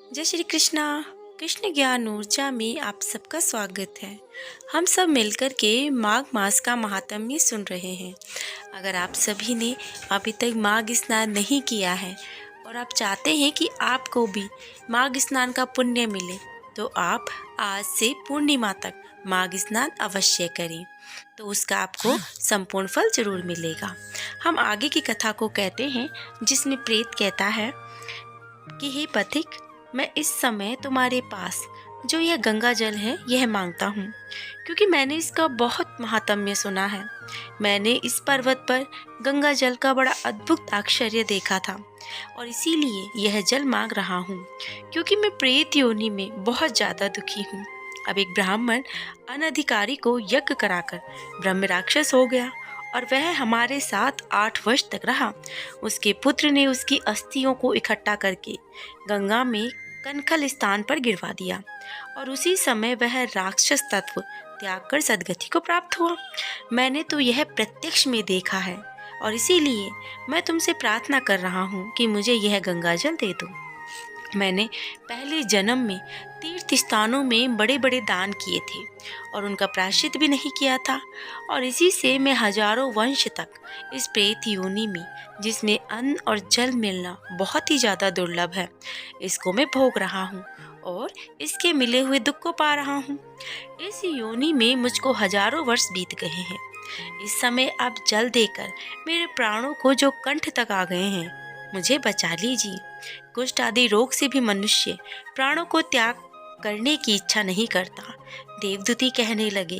जय श्री कृष्णा। कृष्ण ज्ञान ऊर्जा में आप सबका स्वागत है। हम सब मिलकर के माघ मास का महात्म्य सुन रहे हैं। अगर आप सभी ने अभी तक माघ स्नान नहीं किया है और आप चाहते हैं कि आपको भी माघ स्नान का पुण्य मिले, तो आप आज से पूर्णिमा तक माघ स्नान अवश्य करें, तो उसका आपको संपूर्ण फल जरूर मिलेगा। हम आगे की कथा को कहते हैं, जिसमें प्रेत कहता है कि हे पथिक, मैं इस समय तुम्हारे पास जो यह गंगा जल है यह मांगता हूँ, क्योंकि मैंने इसका बहुत महात्म्य सुना है। मैंने इस पर्वत पर गंगा जल का बड़ा अद्भुत आश्चर्य देखा था और इसीलिए यह जल मांग रहा हूँ, क्योंकि मैं प्रेत योनि में बहुत ज़्यादा दुखी हूँ। अब एक ब्राह्मण अनधिकारी को यज्ञ कराकर ब्रह्म राक्षस हो गया और वह हमारे साथ 8 वर्ष तक रहा। उसके पुत्र ने उसकी अस्थियों को इकट्ठा करके गंगा में कनखल स्थान पर गिरवा दिया और उसी समय वह राक्षस तत्व त्याग कर सदगति को प्राप्त हुआ। मैंने तो यह प्रत्यक्ष में देखा है और इसीलिए मैं तुमसे प्रार्थना कर रहा हूँ कि मुझे यह गंगा जल दे दो। मैंने पहले जन्म में तीर्थ स्थानों में बड़े बड़े दान किए थे और उनका प्रायश्चित भी नहीं किया था, और इसी से मैं हजारों वंश तक इस प्रेत योनि में, जिसमें अन्न और जल मिलना बहुत ही ज़्यादा दुर्लभ है, इसको मैं भोग रहा हूँ और इसके मिले हुए दुख को पा रहा हूँ। इस योनि में मुझको हजारों वर्ष बीत गए हैं। इस समय आप जल देकर मेरे प्राणों को जो कंठ तक आ गए हैं, मुझे बचा लीजिए। कुष्ठ आदि रोग से भी मनुष्य प्राणों को त्याग करने की इच्छा नहीं करता। देवदूती कहने लगे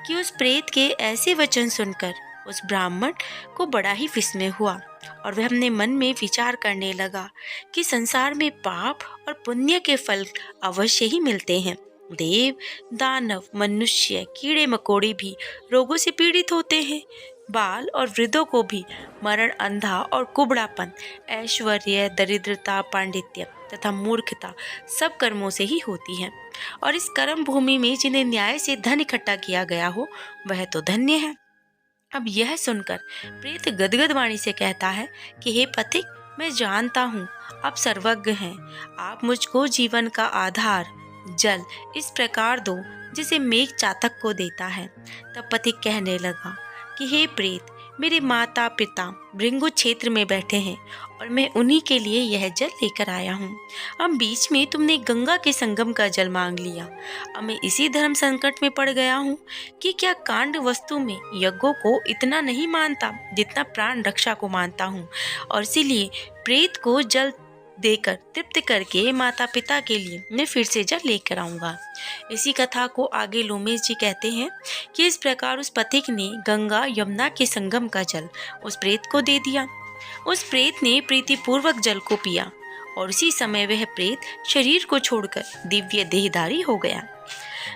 कि उस प्रेत के ऐसे वचन सुनकर उस ब्राह्मण को बड़ा ही विस्मय हुआ और वह अपने मन में विचार करने लगा कि संसार में पाप और पुण्य के फल अवश्य ही मिलते हैं। देव, दानव, मनुष्य, कीड़े मकोड़े भी रोगों से पीड़ित होते हैं। बाल और वृद्धों को भी मरण, अंधा और कुबड़ापन, ऐश्वर्य, दरिद्रता, पांडित्य तथा मूर्खता सब कर्मों से ही होती है। और इस कर्म भूमि में जिन्हें न्याय से धन इकट्ठा किया गया हो, वह तो धन्य है। अब यह सुनकर प्रेत गदगद वाणी से कहता है कि हे पथिक, मैं जानता हूँ आप सर्वज्ञ हैं। आप मुझको जीवन का आधार जल इस प्रकार दो जिसे मेघ चातक को देता है। तब पथिक कहने लगा कि हे प्रेत, मेरे माता पिता भृंगु क्षेत्र में बैठे हैं और मैं उन्हीं के लिए यह जल लेकर आया हूँ। अब बीच में तुमने गंगा के संगम का जल मांग लिया। अब मैं इसी धर्म संकट में पड़ गया हूँ कि क्या कांड वस्तु में यज्ञों को इतना नहीं मानता जितना प्राण रक्षा को मानता हूँ, और इसीलिए प्रेत को जल देकर तृप्त करके माता पिता के लिए मैं फिर से जल लेकर आऊँगा। इसी कथा को आगे लोमेश जी कहते हैं कि इस प्रकार उस पथिक ने गंगा यमुना के संगम का जल उस प्रेत को दे दिया। उस प्रेत ने प्रीतिपूर्वक जल को पिया और उसी समय वह प्रेत शरीर को छोड़कर दिव्य देहधारी हो गया।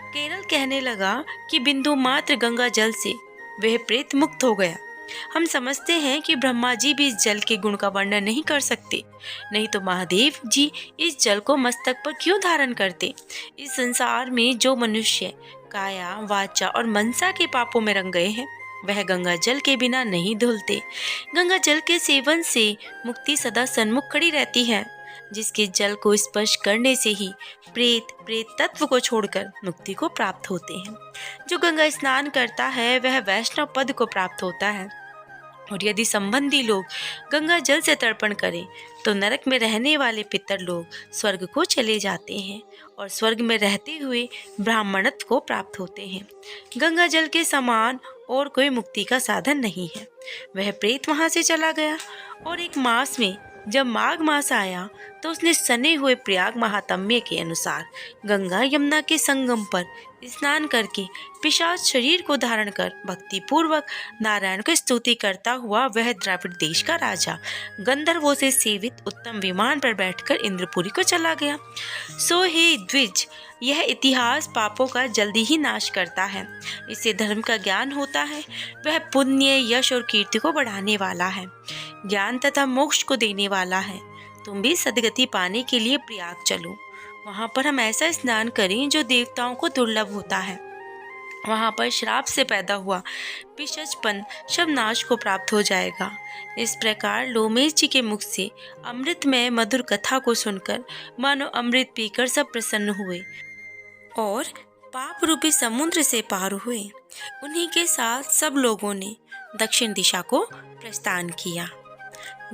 केरल कहने लगा कि बिंदु मात्र गंगा जल से वह प्रेत मुक्त हो गया। हम समझते हैं कि ब्रह्मा जी भी इस जल के गुण का वर्णन नहीं कर सकते, नहीं तो महादेव जी इस जल को मस्तक पर क्यों धारण करते। इस संसार में जो मनुष्य काया, वाचा और मनसा के पापों में रंग गए हैं, वह गंगा जल के बिना नहीं धुलते। गंगा जल के सेवन से मुक्ति सदा सन्मुख खड़ी रहती है, जिसके जल को स्पर्श करने से ही प्रेत तत्व को छोड़कर मुक्ति को प्राप्त होते हैं। जो गंगा स्नान करता है वह वैष्णव पद को प्राप्त होता है, और यदि संबंधी लोग गंगा जल से तर्पण करें तो नरक में रहने वाले पितर लोग स्वर्ग को चले जाते हैं और स्वर्ग में रहते हुए ब्राह्मणत्व को प्राप्त होते हैं। गंगा जल के समान और कोई मुक्ति का साधन नहीं है। वह प्रेत वहां से चला गया और एक मास में जब माघ मास आया तो उसने सने हुए प्रयाग महात्म्य के अनुसार गंगा यमुना के संगम पर स्नान करके पिशाच शरीर को धारण कर भक्ति पूर्वक नारायण की स्तुति करता हुआ वह द्राविड़ देश का राजा गंधर्वों से सेवित उत्तम विमान पर बैठकर इंद्रपुरी को चला गया। सो हे द्विज, यह इतिहास पापों का जल्दी ही नाश करता है। इससे धर्म का ज्ञान होता है। वह पुण्य, यश और कीर्ति को बढ़ाने वाला है, ज्ञान तथा मोक्ष को देने वाला है। तुम भी सदगति पाने के लिए प्रयाग चलो। वहाँ पर हम ऐसा स्नान करें जो देवताओं को दुर्लभ होता है। वहाँ पर श्राप से पैदा हुआ पिशाचपन शवनाश को प्राप्त हो जाएगा। इस प्रकार लोमेश जी के मुख से अमृतमय मधुर कथा को सुनकर मानो अमृत पीकर सब प्रसन्न हुए और पाप रूपी समुद्र से पार हुए। उन्हीं के साथ सब लोगों ने दक्षिण दिशा को प्रस्थान किया।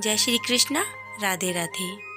जय श्री कृष्णा। राधे राधे।